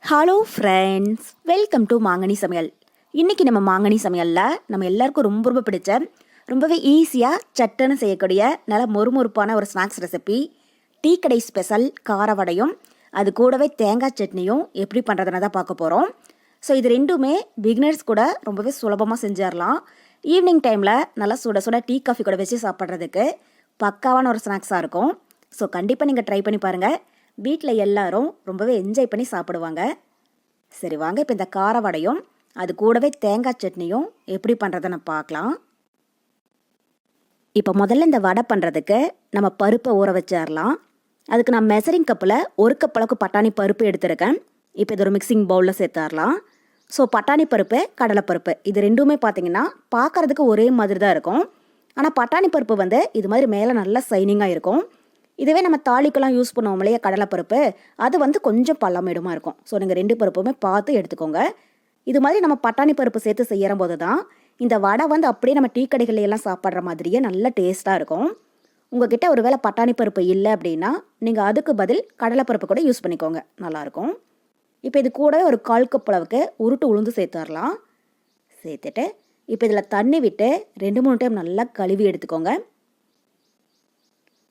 Hello friends, welcome to மாங்கனி சமையல். இன்றைக்கி நம்ம மாங்கனி சமையலில் நம்ம எல்லாருக்கும் ரொம்ப ரொம்ப பிடிச்ச ரொம்பவே ஈஸியாக சட்டுன்னு செய்யக்கூடிய நல்ல மொறுமொறுப்பான ஒரு ஸ்நாக்ஸ் ரெசிபி, டீ கடை ஸ்பெஷல் கார வடையும் அது கூடவே தேங்காய் சட்னியும் எப்படி பண்ணுறதுன்னு தான் பார்க்க போகிறோம். ஸோ இது ரெண்டுமே பிகினர்ஸ் கூட ரொம்பவே சுலபமாக செஞ்சிடலாம். ஈவினிங் டைமில் நல்லா சுட சுட டீ காஃபி கூட வச்சு சாப்பிட்றதுக்கு பக்காவான ஒரு ஸ்நாக்ஸாக இருக்கும். ஸோ கண்டிப்பாக நீங்கள் ட்ரை பண்ணி பாருங்கள். வீட்டில் எல்லாரும் ரொம்பவே என்ஜாய் பண்ணி சாப்பிடுவாங்க. சரி வாங்க, இப்போ இந்த கார வடையும் அது கூடவே தேங்காய் சட்னியும் எப்படி பண்ணுறதுன்னு பார்க்கலாம். இப்போ முதல்ல இந்த வடை பண்ணுறதுக்கு நம்ம பருப்பை ஊற வச்சிடலாம். அதுக்கு நான் மெசரிங் கப்பில் 1 கப் அளவுக்கு பட்டாணி பருப்பு எடுத்துருக்கேன். இப்போ இது ஒரு மிக்சிங் பவுலில் சேர்த்துடலாம். ஸோ பட்டாணி பருப்பு, கடலைப்பருப்பு இது ரெண்டுமே பார்த்தீங்கன்னா பார்க்குறதுக்கு ஒரே மாதிரி தான் இருக்கும். ஆனால் பட்டாணி பருப்பு இது மாதிரி மேலே நல்லா சைனிங்காக இருக்கும். இதுவே நம்ம தாளிக்கெல்லாம் யூஸ் பண்ணுவோம் இல்லையா கடலைப்பருப்பு, அது கொஞ்சம் பள்ளமேடுமா இருக்கும். ஸோ நீங்கள் 2 பருப்புமே பார்த்து எடுத்துக்கோங்க. இது மாதிரி நம்ம பட்டாணி பருப்பு சேர்த்து செய்கிற போது தான் இந்த வடை அப்படியே நம்ம டீ கடைகளில் எல்லாம் சாப்பிட்ற மாதிரியே நல்ல டேஸ்ட்டாக இருக்கும். உங்ககிட்ட ஒரு வேளை பட்டாணி பருப்பு இல்லை அப்படின்னா நீங்கள் அதுக்கு பதில் கடலைப்பருப்பு கூட யூஸ் பண்ணிக்கோங்க, நல்லாயிருக்கும். இப்போ இது கூட ஒரு 1/4 கப் அளவுக்கு உருட்டு உளுந்து சேர்த்துடலாம். சேர்த்துட்டு இப்போ இதில் தண்ணி விட்டு 2-3 டைம் நல்லா கழுவி எடுத்துக்கோங்க.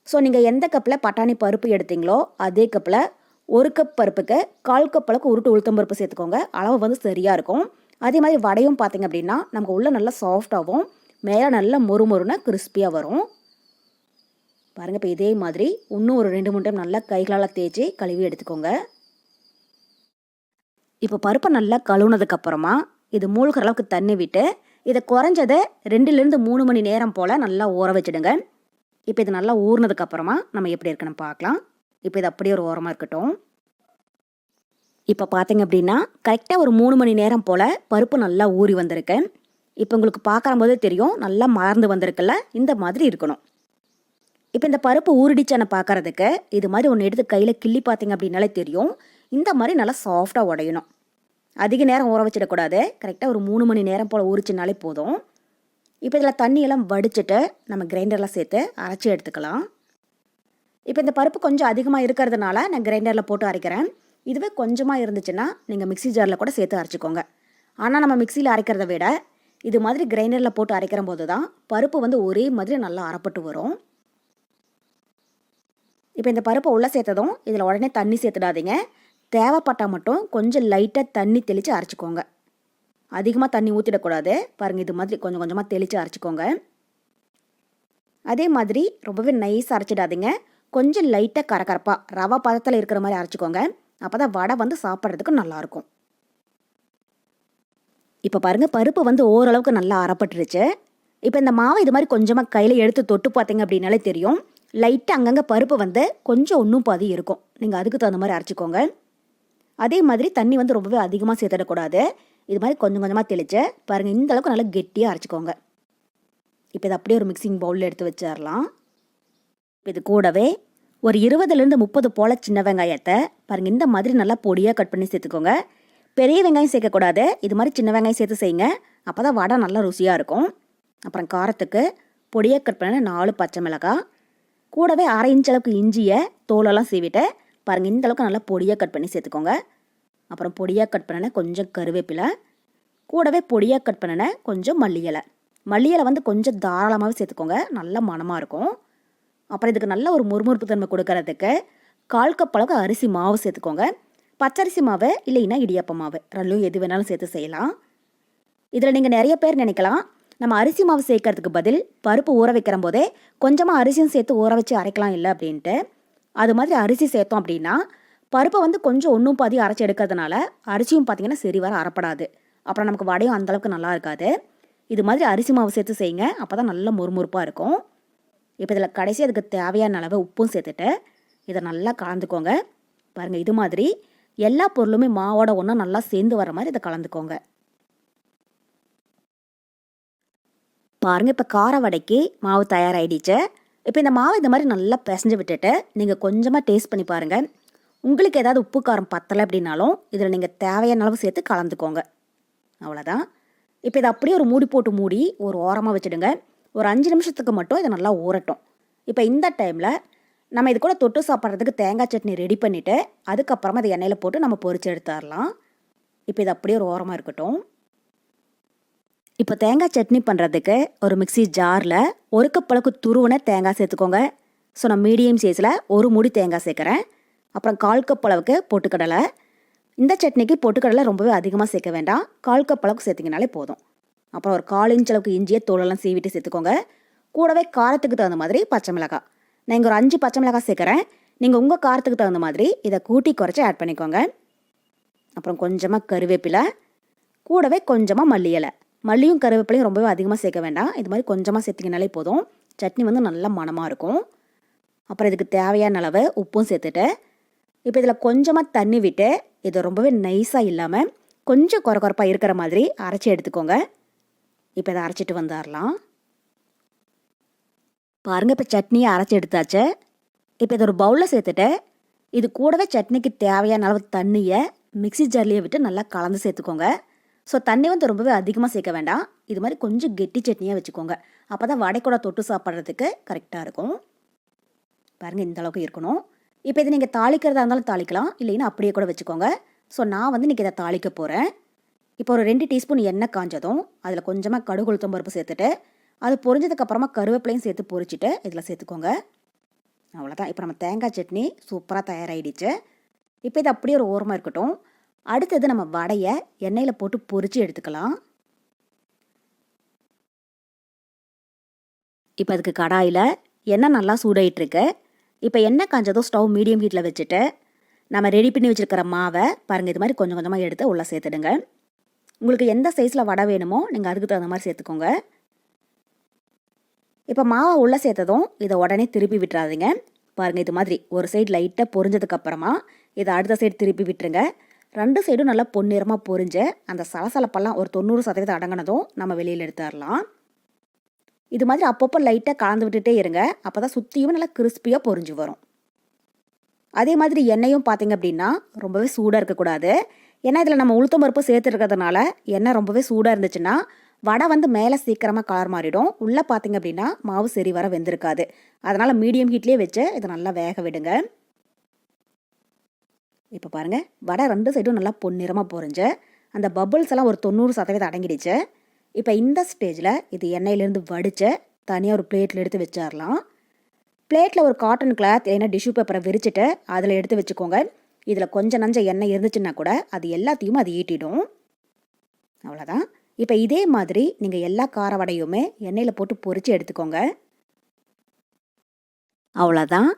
ஸோ நீங்கள் எந்த கப்பில் பட்டாணி பருப்பு எடுத்தீங்களோ அதே கப்பில் 1 கப் பருப்புக்கு 1/4 கப் அளவுக்கு உருட்டு உளுத்தம் பருப்பு சேர்த்துக்கோங்க. அளவு சரியாக இருக்கும். அதே மாதிரி வடையும் பார்த்தீங்க அப்படின்னா நமக்கு உள்ளே நல்லா சாஃப்டாகவும் மேலே நல்லா மொறுமொறுனா கிறிஸ்பியாக வரும். பாருங்கள், இப்போ இதே மாதிரி இன்னும் ஒரு 2-3 டைம் நல்லா கைகளால் தேய்ச்சி கழுவி எடுத்துக்கோங்க. இப்போ பருப்பை நல்லா கழுவுனதுக்கப்புறமா இது மூழ்கிற அளவுக்கு தண்ணி விட்டு இதை குறைஞ்சதை 2-3 மணி நேரம் போல் நல்லா ஊற வச்சுடுங்க. இப்போ இது நல்லா ஊறினதுக்கப்புறமா நம்ம எப்படி இருக்குன்னு பார்க்கலாம். இப்போ இது அப்படியே ஒரு ஓரமாக இருக்கட்டும். இப்போ பார்த்தீங்க அப்படின்னா கரெக்டாக ஒரு 3 மணி நேரம் போல் பருப்பு நல்லா ஊறி வந்திருக்கு. இப்போ உங்களுக்கு பார்க்கும்போதே தெரியும் நல்லா மலர்ந்து வந்திருக்குல்ல, இந்த மாதிரி இருக்கணும். இப்போ இந்த பருப்பு ஊறிடிச்சான பார்க்குறதுக்கு இது மாதிரி ஒன்று எடுத்து கையில் கிள்ளி பார்த்தீங்க அப்படின்னாலே தெரியும். இந்த மாதிரி நல்லா சாஃப்டாக உடையணும். அதிக நேரம் ஊற வச்சிடக்கூடாது. கரெக்டாக ஒரு 3 மணி நேரம் போல் ஊறிச்சினாலே போதும். இப்போ இதில் தண்ணியெல்லாம் வடிச்சிட்டு நம்ம கிரைண்டரில் சேர்த்து அரைச்சி எடுத்துக்கலாம். இப்போ இந்த பருப்பு கொஞ்சம் அதிகமாக இருக்கிறதுனால நான் கிரைண்டரில் போட்டு அரைக்கிறேன். இதுவே கொஞ்சமாக இருந்துச்சுன்னா நீங்கள் மிக்ஸி ஜாரில் கூட சேர்த்து அரைச்சிக்கோங்க. ஆனால் நம்ம மிக்சியில் அரைக்கிறத விட இது மாதிரி கிரைண்டரில் போட்டு அரைக்கிற போது தான் பருப்பு ஒரே மாதிரி நல்லா அரைப்பட்டு வரும். இப்போ இந்த பருப்பை உள்ளே சேர்த்ததும் இதில் உடனே தண்ணி சேர்த்துடாதீங்க. தேவைப்பட்டால் மட்டும் கொஞ்சம் லைட்டாக தண்ணி தெளித்து அரைச்சிக்கோங்க. அதிகமாக தண்ணி ஊற்றிடக்கூடாது. பாருங்கள், இது மாதிரி கொஞ்சம் கொஞ்சமாக தெளித்து அரைச்சிக்கோங்க. அதே மாதிரி ரொம்பவே நைஸாக அரைச்சிடாதீங்க. கொஞ்சம் லைட்டாக கரகரப்பாக ரவா பதத்தில் இருக்கிற மாதிரி அரைச்சிக்கோங்க. அப்போ தான் வடை சாப்பிட்றதுக்கு நல்லாயிருக்கும். இப்போ பாருங்கள், பருப்பு ஓரளவுக்கு நல்லா அரைப்பட்டுருச்சு. இப்போ இந்த மாவை இது மாதிரி கொஞ்சமாக கையில் எடுத்து தொட்டு பார்த்தீங்க அப்படின்னாலே தெரியும். லைட்டாக அங்கங்கே பருப்பு கொஞ்சம் ஒன்றும் பாதி இருக்கும். நீங்கள் அதுக்கு தகுந்த மாதிரி அரைச்சிக்கோங்க. அதே மாதிரி தண்ணி ரொம்பவே அதிகமாக சேர்த்துடக்கூடாது. இது மாதிரி கொஞ்சம் கொஞ்சமாக தெளித்து பாருங்கள், இந்த அளவுக்கு நல்லா கெட்டியாக அரைச்சிக்கோங்க. இப்போ இது அப்படியே ஒரு மிக்சிங் பவுலில் எடுத்து வச்சிடலாம். இது கூடவே ஒரு 20-30 போல் சின்ன வெங்காயத்தை பாருங்கள் இந்த மாதிரி நல்லா பொடியாக கட் பண்ணி சேர்த்துக்கோங்க. பெரிய வெங்காயம் சேர்க்கக்கூடாது. இது மாதிரி சின்ன வெங்காயம் சேர்த்து செய்யுங்க. அப்போ தான் வடை நல்லா ருசியாக இருக்கும். அப்புறம் காரத்துக்கு பொடியாக கட் பண்ண 4 பச்சை மிளகாய், கூடவே 1/2 இன்ச் அளவுக்கு இஞ்சியை தோலெல்லாம் சீவிட்டு பாருங்கள் இந்த அளவுக்கு நல்லா பொடியாக கட் பண்ணி சேர்த்துக்கோங்க. அப்புறம் பொடியாக கட் பண்ணின கொஞ்சம் கருவேப்பிலை, கூடவே பொடியாக கட் பண்ணின கொஞ்சம் மல்லி இலை கொஞ்சம் தாராளமாகவே சேர்த்துக்கோங்க, நல்ல மணமாக இருக்கும். அப்புறம் இதுக்கு நல்ல ஒரு முறுமுறுப்பு தன்மை கொடுக்கறதுக்கு 1/4 கப் அளவுக்கு அரிசி மாவு சேர்த்துக்கோங்க. பச்சரிசி மாவு இல்லைன்னா இடியாப்ப மாவு ரெண்டும் எது வேணாலும் சேர்த்து செய்யலாம். இதில் நீங்கள் நிறைய பேர் நினைக்கலாம், நம்ம அரிசி மாவு சேர்க்கறதுக்கு பதில் பருப்பு ஊற வைக்கிற போதே கொஞ்சமாக அரிசியும் சேர்த்து ஊற வச்சு அரைக்கலாம் இல்லை அப்படின்ட்டு. அது மாதிரி அரிசி சேர்த்தோம் அப்படின்னா பருப்பை கொஞ்சம் ஒன்றும் பாதி அரைச்சி எடுக்கிறதுனால அரிசியும் பார்த்திங்கன்னா சரி வர அரைப்படாது. அப்புறம் நமக்கு வடையும் அந்தளவுக்கு நல்லா இருக்காது. இது மாதிரி அரிசி மாவு சேர்த்து செய்யுங்க, அப்போ தான் நல்ல முறுமுறுப்பாக இருக்கும். இப்போ இதில் கடைசி அதுக்கு தேவையான அளவு உப்பும் சேர்த்துட்டு இதை நல்லா கலந்துக்கோங்க. பாருங்கள், இது மாதிரி எல்லா பொருளுமே மாவோட ஒன்றா நல்லா சேர்ந்து வர மாதிரி இதை கலந்துக்கோங்க. பாருங்கள், இப்போ கார வடைக்கு மாவு தயாராகிடுச்சு. இப்போ இந்த மாவு இந்த மாதிரி நல்லா பிசைஞ்சு விட்டுட்டு நீங்கள் கொஞ்சமாக டேஸ்ட் பண்ணி பாருங்கள். உங்களுக்கு ஏதாவது உப்பு காரம் பத்தலை அப்படின்னாலும் இதில் நீங்கள் தேவையான அளவு சேர்த்து கலந்துக்கோங்க. அவ்வளோதான். இப்போ இதை அப்படியே ஒரு மூடி போட்டு மூடி ஒரு ஓரமாக வச்சுடுங்க. ஒரு 5 நிமிஷத்துக்கு மட்டும் இதை நல்லா ஊறட்டும். இப்போ இந்த டைமில் நம்ம இது கூட தொட்டு சாப்பிட்றதுக்கு தேங்காய் சட்னி ரெடி பண்ணிவிட்டு அதுக்கப்புறமா அதை எண்ணெயில் போட்டு நம்ம பொரிச்சு எடுத்துடலாம். இப்போ இது அப்படியே ஒரு ஓரமாக இருக்கட்டும். இப்போ தேங்காய் சட்னி பண்ணுறதுக்கு ஒரு மிக்ஸி ஜாரில் 1 கப் அளவுக்கு துருவன தேங்காய் சேர்த்துக்கோங்க. ஸோ நான் மீடியம் சைஸில் ஒரு மூடி தேங்காய் சேர்க்குறேன். அப்புறம் 1/4 கப் அளவுக்கு பொட்டுக்கடலை. இந்த சட்னிக்கு பொட்டுக்கடலை ரொம்பவே அதிகமாக சேர்க்க வேண்டாம், 1/4 கப் அளவுக்கு சேர்த்திங்கனாலே போதும். அப்புறம் ஒரு 1/4 இன்ச் அளவுக்கு இஞ்சியை தோலெல்லாம் சீவிட்டு சேர்த்துக்கோங்க. கூடவே காரத்துக்கு தகுந்த மாதிரி பச்சை மிளகாய். நான் இங்கே ஒரு 5 பச்சை மிளகாய் சேர்க்குறேன். நீங்கள் உங்கள் காரத்துக்கு தகுந்த மாதிரி இதை கூட்டி குறைச்சி ஆட் பண்ணிக்கோங்க. அப்புறம் கொஞ்சமாக கருவேப்பிலை, கூடவே கொஞ்சமாக மல்லி இலை. மல்லியும் கருவேப்பிலையும் ரொம்பவே அதிகமாக சேர்க்க வேண்டாம், இது மாதிரி கொஞ்சமாக சேர்த்திங்கனாலே போதும். சட்னி வந்து நல்ல மணமாக இருக்கும். அப்புறம் இதுக்கு தேவையான அளவு உப்பும் சேர்த்துட்டு இப்போ இதில் கொஞ்சமாக தண்ணி விட்டு இது ரொம்பவே நைஸாக இல்லாமல் கொஞ்சம் கொரகொரப்பாக இருக்கிற மாதிரி அரைச்சி எடுத்துக்கோங்க. இப்போ இதை அரைச்சிட்டு வந்துடலாம். பாருங்கள், இப்போ சட்னியை அரைச்சி எடுத்தாச்சு. இப்போ இதை ஒரு பவுலில் சேர்த்துட்டு இது கூடவே சட்னிக்கு தேவையான அளவு தண்ணியை மிக்ஸி ஜார்லேயே விட்டு நல்லா கலந்து சேர்த்துக்கோங்க. ஸோ தண்ணி வந்து ரொம்பவே அதிகமாக சேர்க்க வேண்டாம், இது மாதிரி கொஞ்சம் கெட்டி சட்னியாக வச்சுக்கோங்க. அப்போ தான் வடை கூட தொட்டு சாப்பிட்றதுக்கு கரெக்டாக இருக்கும். பாருங்கள், இந்த அளவுக்கு இருக்கணும். இப்போ இது நீங்கள் தாளிக்கிறதா இருந்தாலும் தாளிக்கலாம், இல்லைன்னா அப்படியே கூட வச்சுக்கோங்க. ஸோ நான் வந்து இன்றைக்கி இதை தாளிக்க போகிறேன். இப்போ ஒரு 2 டீஸ்பூன் எண்ணெய் காஞ்சதும் அதில் கொஞ்சமாக கடுகு உளுத்தம் பருப்பு சேர்த்துட்டு அது பொரிஞ்சதுக்கப்புறமா கருவேப்பிலையும் சேர்த்து பொரிச்சிட்டு இதில் சேர்த்துக்கோங்க. அவ்வளோதான். இப்போ நம்ம தேங்காய் சட்னி சூப்பராக தயாராகிடுச்சு. இப்போ இது அப்படியே ஒரு ஓரமாக இருக்கட்டும். அடுத்தது நம்ம வடையை எண்ணெயில் போட்டு பொரித்து எடுத்துக்கலாம். இப்போ அதுக்கு கடாயில் எண்ணெய் நல்லா சூடாயிட்ருக்கு. இப்போ எண்ணெய் காஞ்சதும் ஸ்டவ் மீடியம் ஹீட்டில் வச்சுட்டு நம்ம ரெடி பண்ணி வச்சுருக்கிற மாவை பாருங்கள், இது மாதிரி கொஞ்சம் கொஞ்சமாக எடுத்து உள்ளே சேர்த்துடுங்க. உங்களுக்கு எந்த சைஸில் வடை வேணுமோ நீங்கள் அதுக்கு தகுந்த மாதிரி சேர்த்துக்கோங்க. இப்போ மாவை உள்ளே சேர்த்ததும் இதை உடனே திருப்பி விட்டுறாதீங்க. பாருங்கள், இது மாதிரி ஒரு சைடு லைட்டாக பொரிஞ்சதுக்கப்புறமா இதை அடுத்த சைடு திருப்பி விட்டுருங்க. 2 சைடும் நல்லா பொன்னிறமாக பொரிஞ்சு அந்த சலசலப்பெல்லாம் ஒரு 90% அடங்கினதும் நம்ம வெளியில் எடுத்துடலாம். இது மாதிரி அப்பப்போ லைட்டாக கலந்து விட்டுட்டே இருங்க, அப்போ தான் சுற்றியும் நல்லா கிறிஸ்பியாக பொரிஞ்சு வரும். அதே மாதிரி எண்ணெயும் பார்த்திங்க அப்படின்னா ரொம்பவே சூடாக இருக்கக்கூடாது. ஏன்னா இதில் நம்ம உளுத்தம் பருப்பு சேர்த்துருக்கிறதுனால எண்ணெய் ரொம்பவே சூடாக இருந்துச்சுன்னா வடை வந்து மேலே சீக்கிரமாக கலர் மாறிடும், உள்ளே பார்த்திங்க அப்படின்னா மாவு சரி வர வெந்திருக்காது. அதனால் மீடியம் ஹீட்லேயே வச்சு இதை நல்லா வேக விடுங்க. இப்போ பாருங்கள், வடை 2 சைடும் நல்லா பொன்னிறமாக பொரிஞ்சு அந்த பபுள்ஸ் எல்லாம் ஒரு 90% அடங்கிடுச்சு. இப்போ இந்த ஸ்டேஜில் இது எண்ணெயிலேருந்து வடித்து தனியாக ஒரு பிளேட்டில் எடுத்து வச்சிடலாம். பிளேட்டில் ஒரு காட்டன் கிளாத் இல்லைன்னா டிஷ்யூ பேப்பரை விரிச்சிட்டு அதில் எடுத்து வச்சுக்கோங்க. இதில் கொஞ்சம் நஞ்ச எண்ணெய் இருந்துச்சுன்னா கூட அது எல்லாத்தையும் அது ஈட்டிடும். அவ்வளோதான். இப்போ இதே மாதிரி நீங்கள் எல்லா கார வடையுமே எண்ணெயில் போட்டு பொரித்து எடுத்துக்கோங்க. அவ்வளோதான்.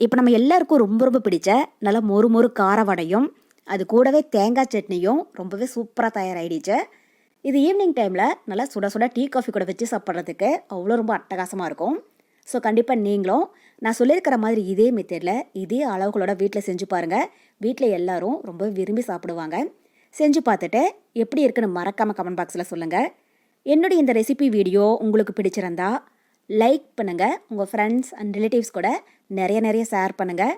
இப்போ நம்ம எல்லாருக்கும் ரொம்ப ரொம்ப பிடிச்ச நல்லா மொறு மொறு கார வடையும் அது கூடவே தேங்காய் சட்னியும் ரொம்பவே சூப்பராக தயாராகிடுச்சு. இது ஈவினிங் டைமில் நல்லா சுட சுட டீ காஃபி கூட வச்சு சாப்பிட்றதுக்கு அவ்வளோ ரொம்ப அட்டகாசமாக இருக்கும். ஸோ கண்டிப்பாக நீங்களும் நான் சொல்லியிருக்கிற மாதிரி இதே மெத்தடில் இதே அளவுகளோட வீட்டில் செஞ்சு பாருங்கள். வீட்டில் எல்லோரும் ரொம்ப விரும்பி சாப்பிடுவாங்க. செஞ்சு பார்த்துட்டு எப்படி இருக்குன்னு மறக்காமல் கமெண்ட் பாக்ஸில் சொல்லுங்கள். என்னுடைய இந்த ரெசிபி வீடியோ உங்களுக்கு பிடிச்சிருந்தா லைக் பண்ணுங்கள், உங்கள் ஃப்ரெண்ட்ஸ் அண்ட் ரிலேட்டிவ்ஸ் கூட நிறைய ஷேர் பண்ணுங்கள்.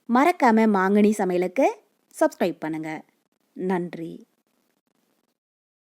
மறக்காமல் மாங்கனி சமையலுக்கு சப்ஸ்கிரைப் பண்ணுங்கள். நன்றி.